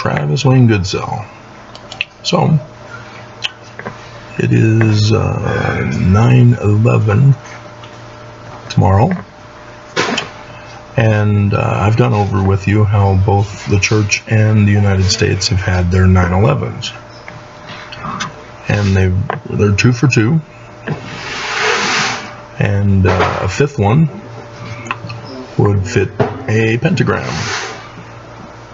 Travis Wayne Goodsell. So, it is 9/11 tomorrow, and I've gone over with you how both the church and the United States have had their 9/11s, and they're 2 for 2, and a fifth one would fit a pentagram.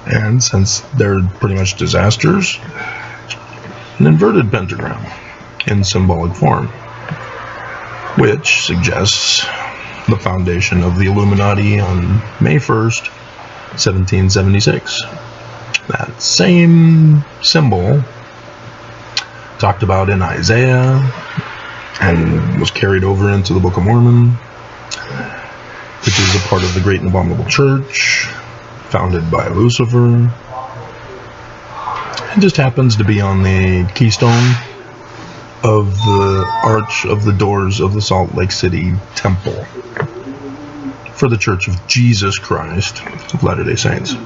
And since they're pretty much disasters, an inverted pentagram in symbolic form, which suggests the foundation of the Illuminati on May 1st, 1776. That same symbol talked about in Isaiah and was carried over into the Book of Mormon, which is a part of the Great and Abominable Church, founded by Lucifer. It just happens to be on the keystone of the arch of the doors of the Salt Lake City Temple for the Church of Jesus Christ of Latter-day Saints.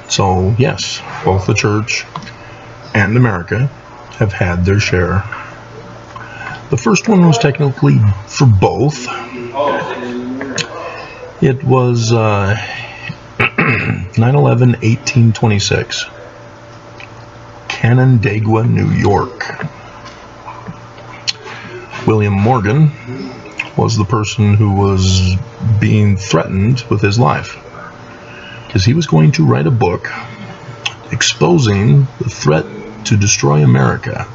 So, yes, both the church and America have had their share. The first one was technically for both. It was 9/11/1826, Canandaigua, New York. William Morgan was the person who was being threatened with his life, because he was going to write a book exposing the threat to destroy America.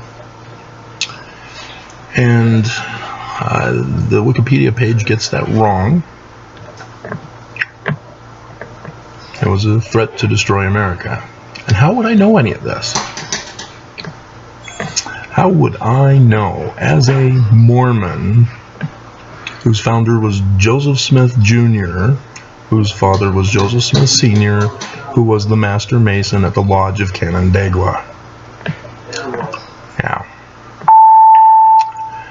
And the Wikipedia page gets that wrong. It was a threat to destroy America. And how would I know any of this? How would I know, as a Mormon, whose founder was Joseph Smith Jr., whose father was Joseph Smith Sr., who was the Master Mason at the Lodge of Canandaigua? Yeah.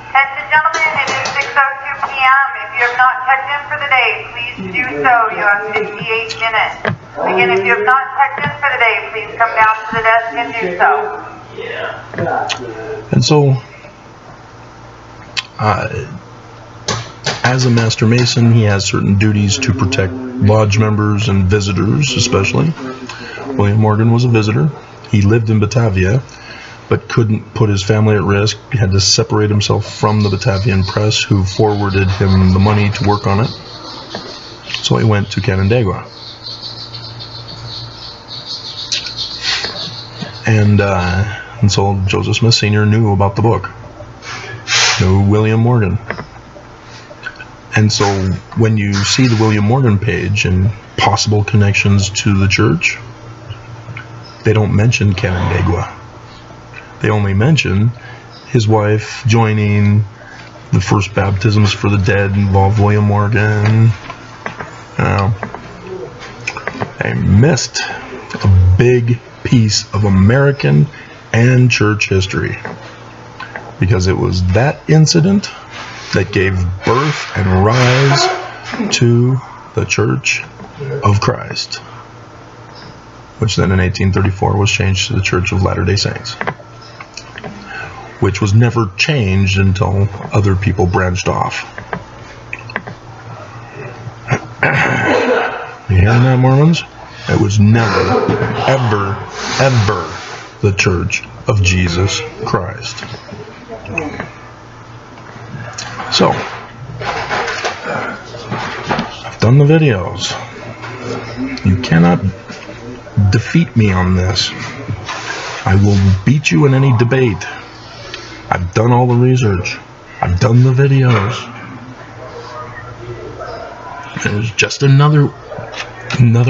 Attention gentlemen, it is 6:02 p.m. If you have not checked in for the day, please do so. You have 58 minutes. Again, if you have not checked in for the day, please come down to the desk and do so. And so, as a Master Mason, he has certain duties to protect lodge members and visitors, especially. William Morgan was a visitor. He lived in Batavia, but couldn't put his family at risk. He had to separate himself from the Batavian press, who forwarded him the money to work on it. So he went to Canandaigua. And so Joseph Smith Sr. knew about the book, knew William Morgan. And so when you see the William Morgan page and possible connections to the church, they don't mention Canandaigua. They only mention his wife joining the first baptisms for the dead involved William Morgan. You know, they missed a big piece of American and church history, because it was that incident that gave birth and rise to the Church of Christ, which then in 1834 was changed to the Church of Latter-day Saints, which was never changed until other people branched off. You hearing that, Mormons? It was never, ever, ever the Church of Jesus Christ. So, I've done the videos. You cannot defeat me on this. I will beat you in any debate. I've done all the research. I've done the videos. There's just another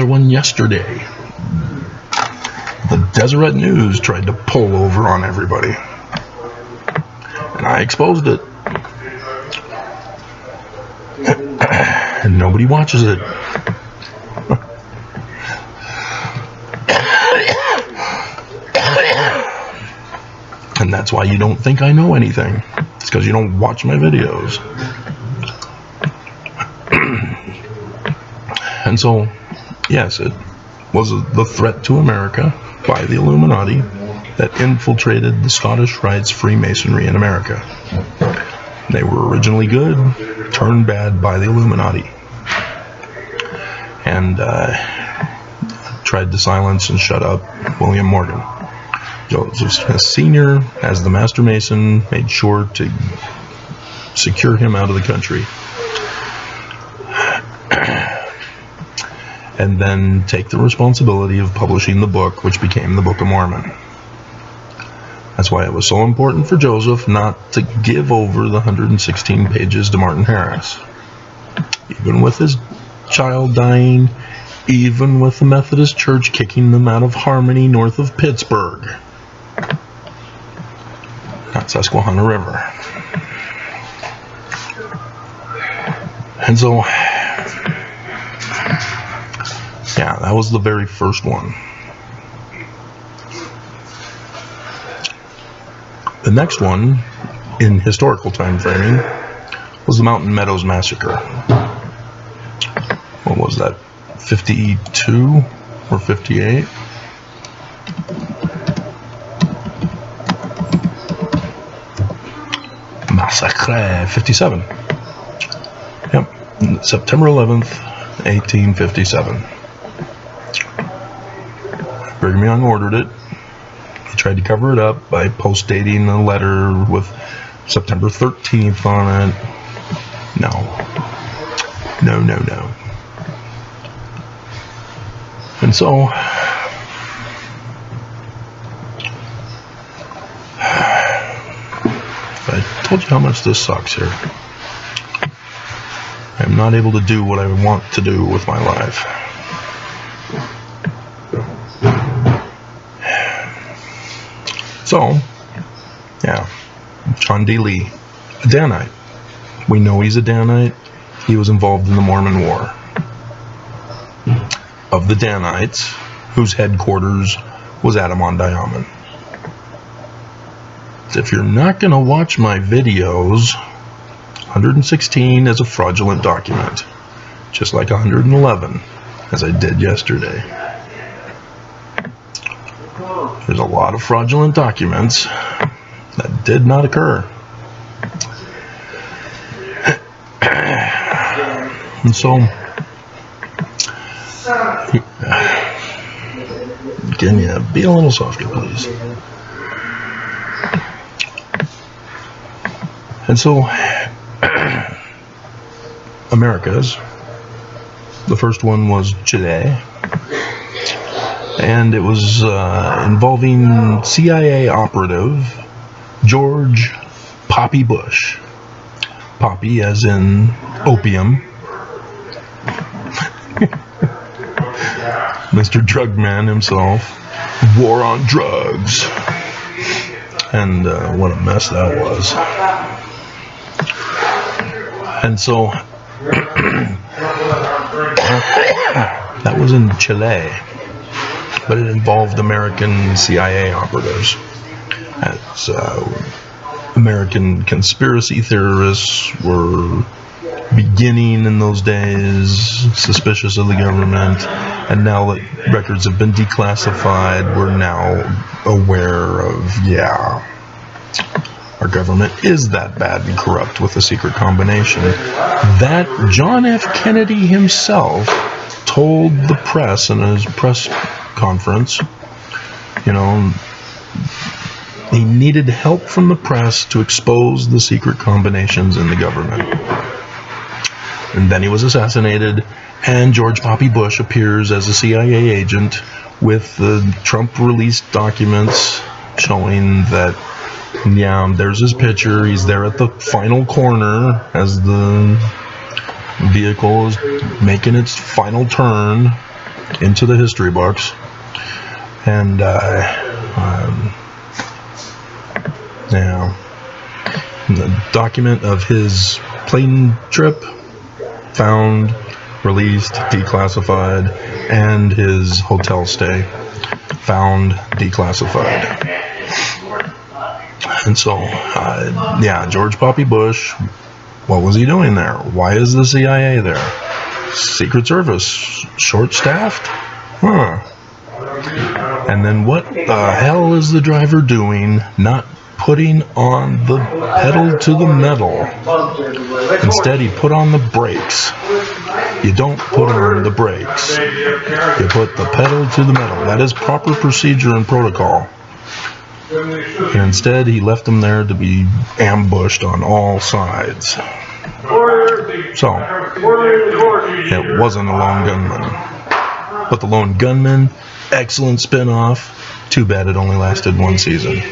one yesterday. The Deseret News tried to pull over on everybody, and I exposed it. And nobody watches it. And that's why you don't think I know anything. It's because you don't watch my videos. And so, yes, was the threat to America by the Illuminati that infiltrated the Scottish Rites Freemasonry in America. They were originally good, turned bad by the Illuminati, and tried to silence and shut up William Morgan. Joseph Smith Sr., as the Master Mason, made sure to secure him out of the country, and then take the responsibility of publishing the book, which became the Book of Mormon. That's why it was so important for Joseph not to give over the 116 pages to Martin Harris. Even with his child dying, even with the Methodist Church kicking them out of Harmony north of Pittsburgh, not Susquehanna River. And so, yeah, that was the very first one. The next one, in historical time framing, was the Mountain Meadows Massacre. What was that, 52 or 58? Massacre, 57. Yep, September 11th, 1857. Brigham Young ordered it. He tried to cover it up by post-dating a letter with September 13th on it. No. And so, I told you how much this sucks here. I'm not able to do what I want to do with my life. So, yeah, John D. Lee, a Danite. We know he's a Danite. He was involved in the Mormon War. Of the Danites, whose headquarters was Adam-on-Diamond. If you're not going to watch my videos, 116 is a fraudulent document, just like 111, as I did yesterday. There's a lot of fraudulent documents that did not occur. And so, can you be a little softer, please? And so, Americas, the first one was Chile, and it was involving CIA operative George Poppy Bush. Poppy as in opium. Mr. Drugman himself. War on drugs. And what a mess that was. And so, that was in Chile. But it involved American CIA operatives. As American conspiracy theorists were beginning in those days, suspicious of the government, and now that records have been declassified, we're now aware of, yeah, our government is that bad and corrupt with a secret combination. That John F. Kennedy himself told the press in his press conference, you know, he needed help from the press to expose the secret combinations in the government. And then he was assassinated, and George Poppy Bush appears as a CIA agent with the Trump released documents showing that, yeah, there's his picture. He's there at the final corner as the vehicle is making its final turn into the history books. And, yeah, the document of his plane trip found, released, declassified, and his hotel stay found, declassified. And so, yeah, George Poppy Bush, what was he doing there? Why is the CIA there? Secret Service short-staffed? Huh. And then what the hell is the driver doing? Not putting on the pedal to the metal. Instead, he put on the brakes. You don't put on the brakes. You put the pedal to the metal. That is proper procedure and protocol. And instead, he left them there to be ambushed on all sides. So, it wasn't a lone gunman. But the Lone Gunman, excellent spin-off. Too bad it only lasted one season.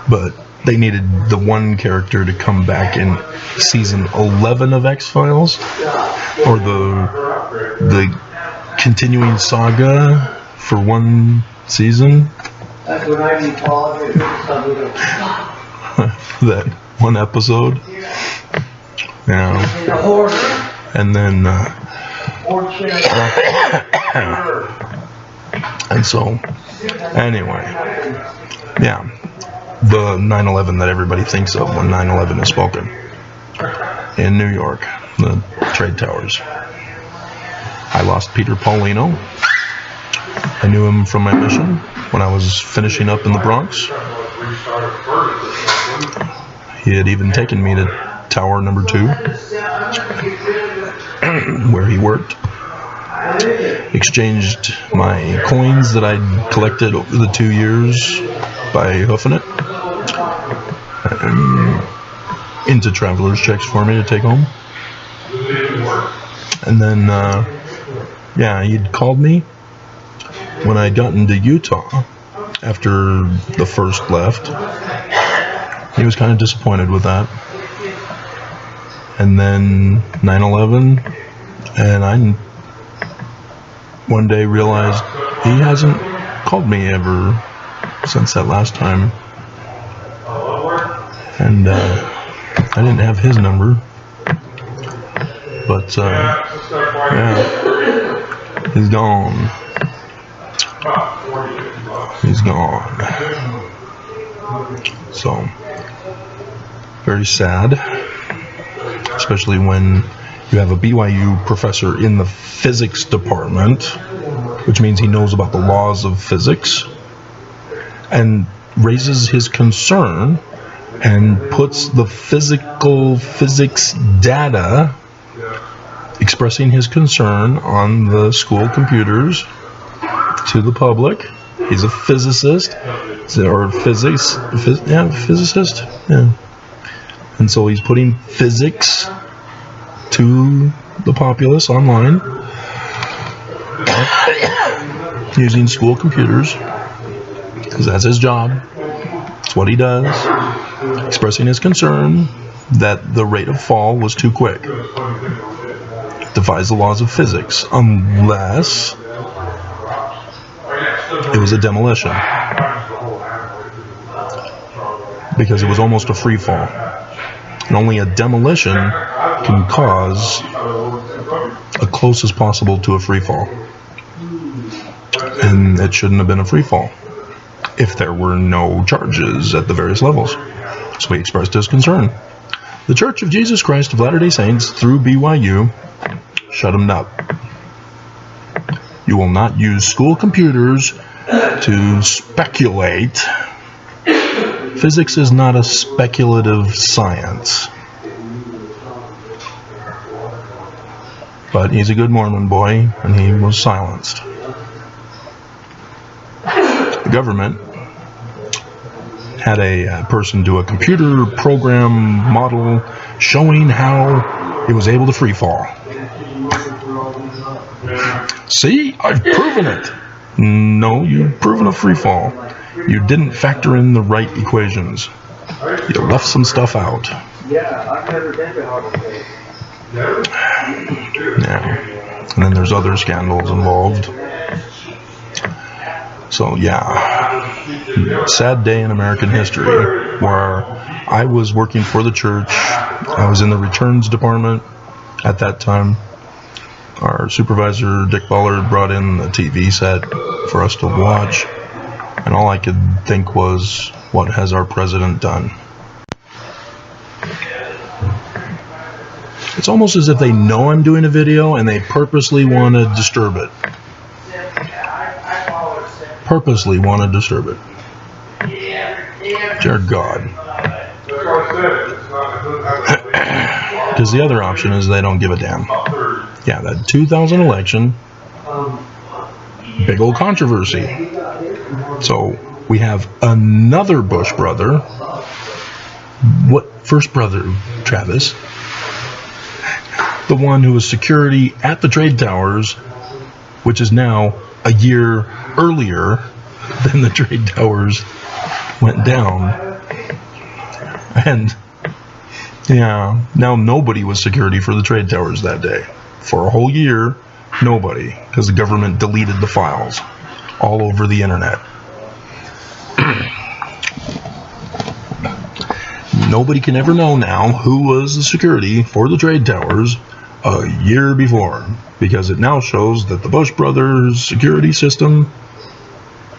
But they needed the one character to come back in season 11 of X-Files, or the continuing saga for one season. That one episode. Yeah. And then and so anyway, yeah, the 9/11 that everybody thinks of when 9/11 is spoken in New York, the trade towers. I lost Peter Paulino. I knew him from my mission when I was finishing up in the Bronx. He had even taken me to Tower number 2, where he worked. Exchanged my coins that I'd collected over the 2 years by hoofing it into traveler's checks for me to take home. And then, yeah, he'd called me when I'd gotten to Utah after the first left. He was kind of disappointed with that. And then 9/11, and I one day realized he hasn't called me ever since that last time. And I didn't have his number. But, yeah, he's gone. He's gone. So, very sad. Especially when you have a BYU professor in the physics department, which means he knows about the laws of physics, and raises his concern and puts the physics data expressing his concern on the school computers to the public. He's a physicist, or physicist, yeah. And so he's putting physics to the populace online using school computers, because that's his job. It's what he does. Expressing his concern that the rate of fall was too quick. It defies the laws of physics, unless it was a demolition, because it was almost a free fall. And only a demolition can cause a close as possible to a free fall. And it shouldn't have been a free fall if there were no charges at the various levels. So he expressed his concern. The Church of Jesus Christ of Latter-day Saints, through BYU, shut him up. You will not use school computers to speculate. Physics is not a speculative science. But he's a good Mormon boy, and he was silenced. The government had a person do a computer program model showing how it was able to free fall. See, I've proven it. No, you've proven a free fall. You didn't factor in the right equations. You left some stuff out. Yeah, I've never been to Hogwarts. Yeah. And then there's other scandals involved. So yeah, sad day in American history, where I was working for the church. I was in the returns department at that time. Our supervisor, Dick Ballard, brought in the TV set for us to watch. And all I could think was, what has our president done? It's almost as if they know I'm doing a video and they purposely want to disturb it. purposely want to disturb it. Dear God. Because the other option is they don't give a damn. Yeah, that 2000 election, big old controversy. So we have another Bush brother. What first brother, Travis? The one who was security at the trade towers, which is now a year earlier than the trade towers went down. And yeah, now nobody was security for the trade towers that day. For a whole year, nobody, because the government deleted the files all over the internet. Nobody can ever know now who was the security for the trade towers a year before, because it now shows that the Bush brothers' security system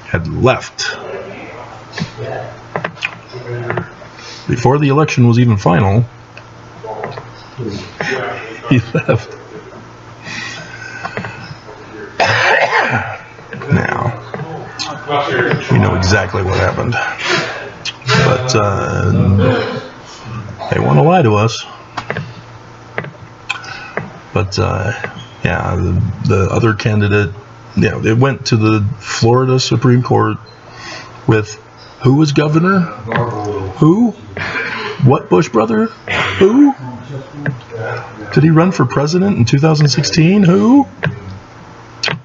had left. Before the election was even final, he left. Now, we know exactly what happened. But they want to lie to us. But yeah, the other candidate, yeah, it went to the Florida Supreme Court with who was governor? Who? What Bush brother? Who? Did he run for president in 2016? Who?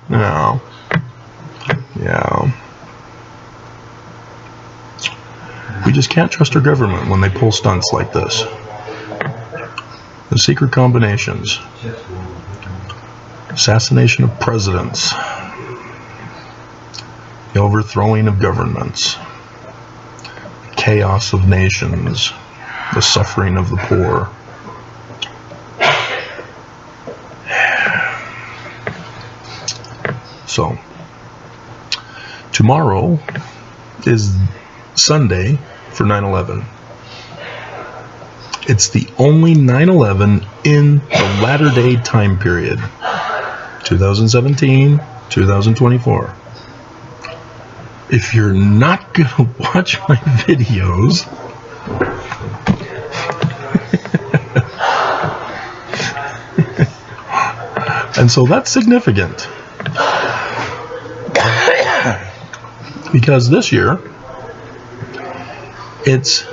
No. Yeah. We just can't trust our government when they pull stunts like this. The secret combinations. Assassination of presidents. The overthrowing of governments. Chaos of nations. The suffering of the poor. So, tomorrow is Sunday for 9/11. It's the only 9/11 in the latter day time period, 2017, 2024. If you're not going to watch my videos, and so that's significant. Because this year, it's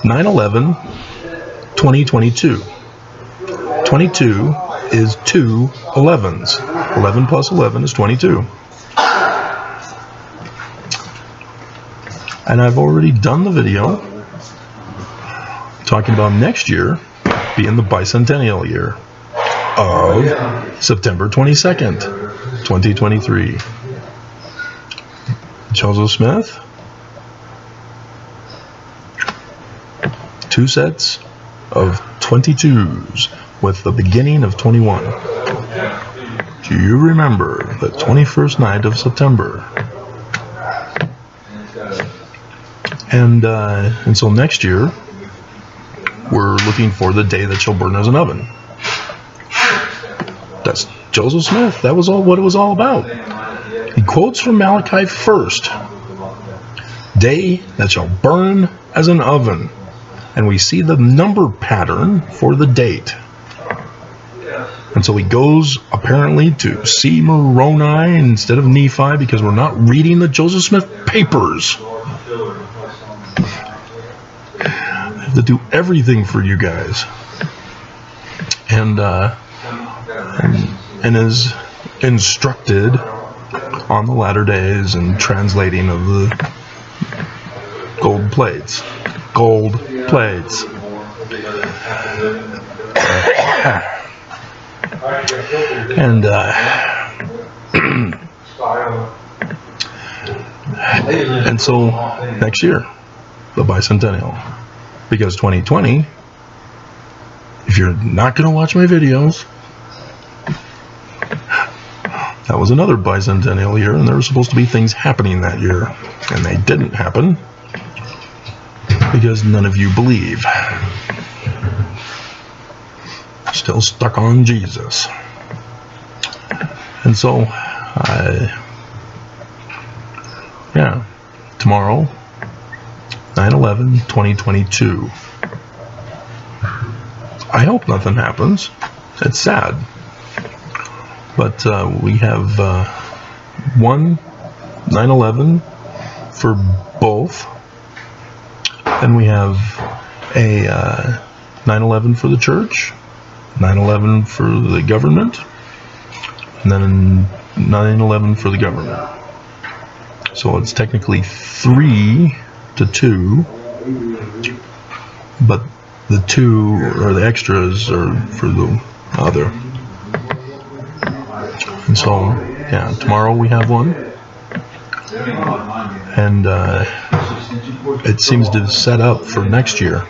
9/11 2022. 22 is 2 11s. 11 plus 11 is 22. And I've already done the video talking about next year being the Bicentennial year of September 22nd, 2023. Joseph Smith, 2 sets of 22s with the beginning of 21. Do you remember the 21st night of September? And so next year, we're looking for the day that shall burn as an oven. That's Joseph Smith. That was all what it was all about. He quotes from Malachi 1st. Day that shall burn as an oven. And we see the number pattern for the date. And so he goes apparently to see Moroni instead of Nephi because we're not reading the Joseph Smith papers. I have to do everything for you guys. And is instructed on the latter days and translating of the gold plates. Gold plates. And so next year, the Bicentennial. Because 2020, if you're not going to watch my videos, that was another Bicentennial year, and there were supposed to be things happening that year, and they didn't happen because none of you believe. Still stuck on Jesus. And so yeah, tomorrow, 9/11/2022. I hope nothing happens. It's sad. But we have one 9/11 for both. Then we have a 9/11 for the church, 9/11 for the government, and then 9/11 for the government. So it's technically 3-2, but the 2 or the extras are for the other. And so, yeah, tomorrow we have one, and it seems to set up for next year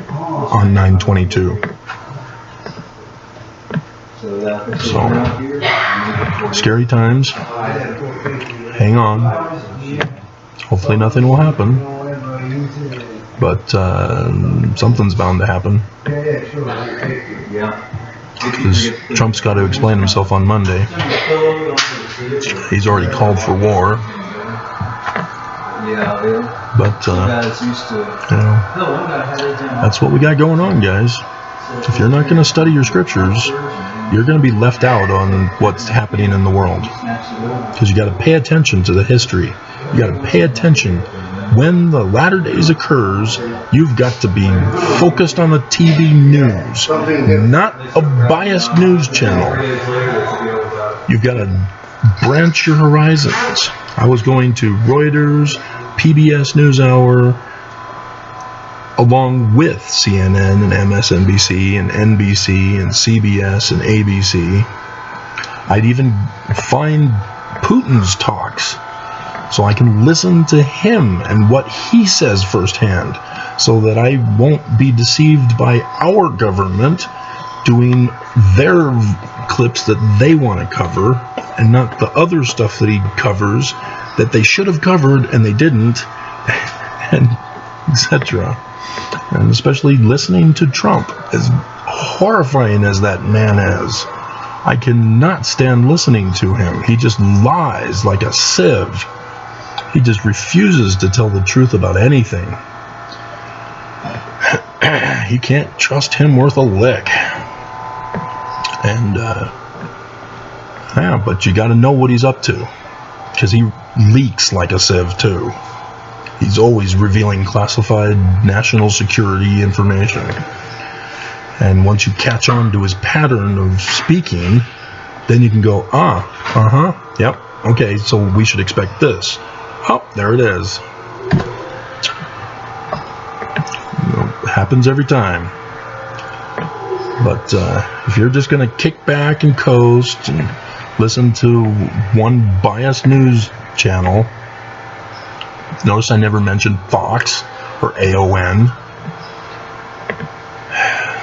on 9/22. So, scary times. Hang on. Hopefully nothing will happen. But something's bound to happen. Because Trump's got to explain himself on Monday. He's already called for war. But, that's what we got going on, guys. If you're not going to study your scriptures, you're going to be left out on what's happening in the world. Because you got to pay attention to the history. You got to pay attention. When the latter days occurs, you've got to be focused on the TV news, not a biased news channel. You've got to branch your horizons. I was going to Reuters, PBS NewsHour, along with CNN and MSNBC and NBC and CBS and ABC. I'd even find Putin's talks so I can listen to him and what he says firsthand, so that I won't be deceived by our government doing their clips that they want to cover, and not the other stuff that he covers that they should have covered and they didn't, and etc. And especially listening to Trump, as horrifying as that man is, I cannot stand listening to him. He just lies like a sieve. He just refuses to tell the truth about anything. You can't trust him worth a lick. And, yeah, but you gotta know what he's up to. Because he leaks like a sieve, too. He's always revealing classified national security information. And once you catch on to his pattern of speaking, then you can go, yep, okay, so we should expect this. Oh, there it is. It happens every time. But if you're just going to kick back and coast and listen to one biased news channel, notice I never mentioned Fox or AON.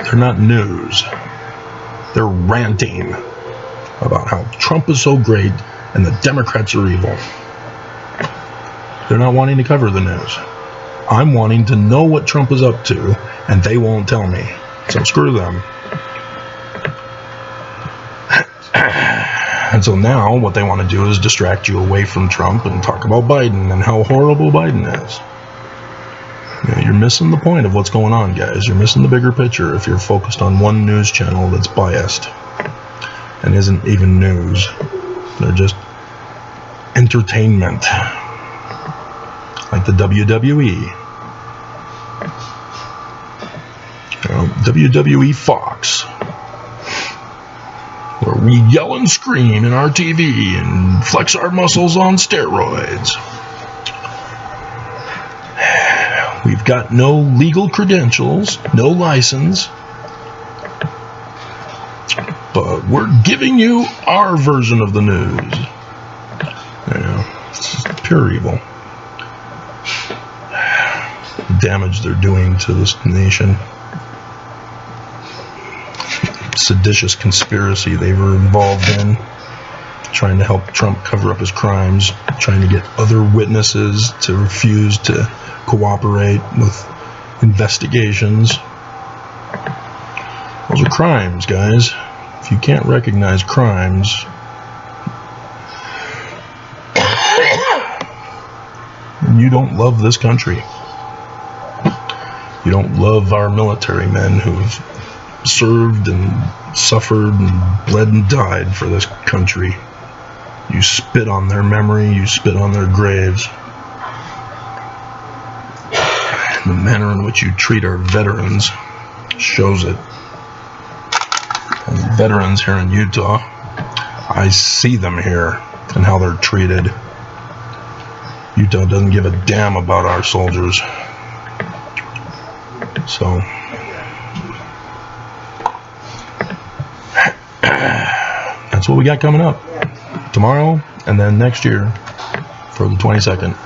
They're not news. They're ranting about how Trump is so great and the Democrats are evil. They're not wanting to cover the news. I'm wanting to know what Trump is up to, and they won't tell me. So screw them. And so now what they want to do is distract you away from Trump and talk about Biden and how horrible Biden is. You're missing the point of what's going on, guys. You're missing the bigger picture if you're focused on one news channel that's biased and isn't even news. They're just entertainment. Like the WWE. WWE Fox, where we yell and scream in our TV and flex our muscles on steroids. We've got no legal credentials, no license, but we're giving you our version of the news. It's just pure evil. The damage they're doing to this nation. Seditious conspiracy they were involved in, trying to help Trump cover up his crimes, trying to get other witnesses to refuse to cooperate with investigations. Those are crimes, guys. If you can't recognize crimes, you don't love this country. You don't love our military men who've served and suffered and bled and died for this country. You spit on their memory, you spit on their graves. And the manner in which you treat our veterans shows it. And the veterans here in Utah, I see them here and how they're treated. Utah doesn't give a damn about our soldiers. So that's what we got coming up tomorrow and then next year for the 22nd.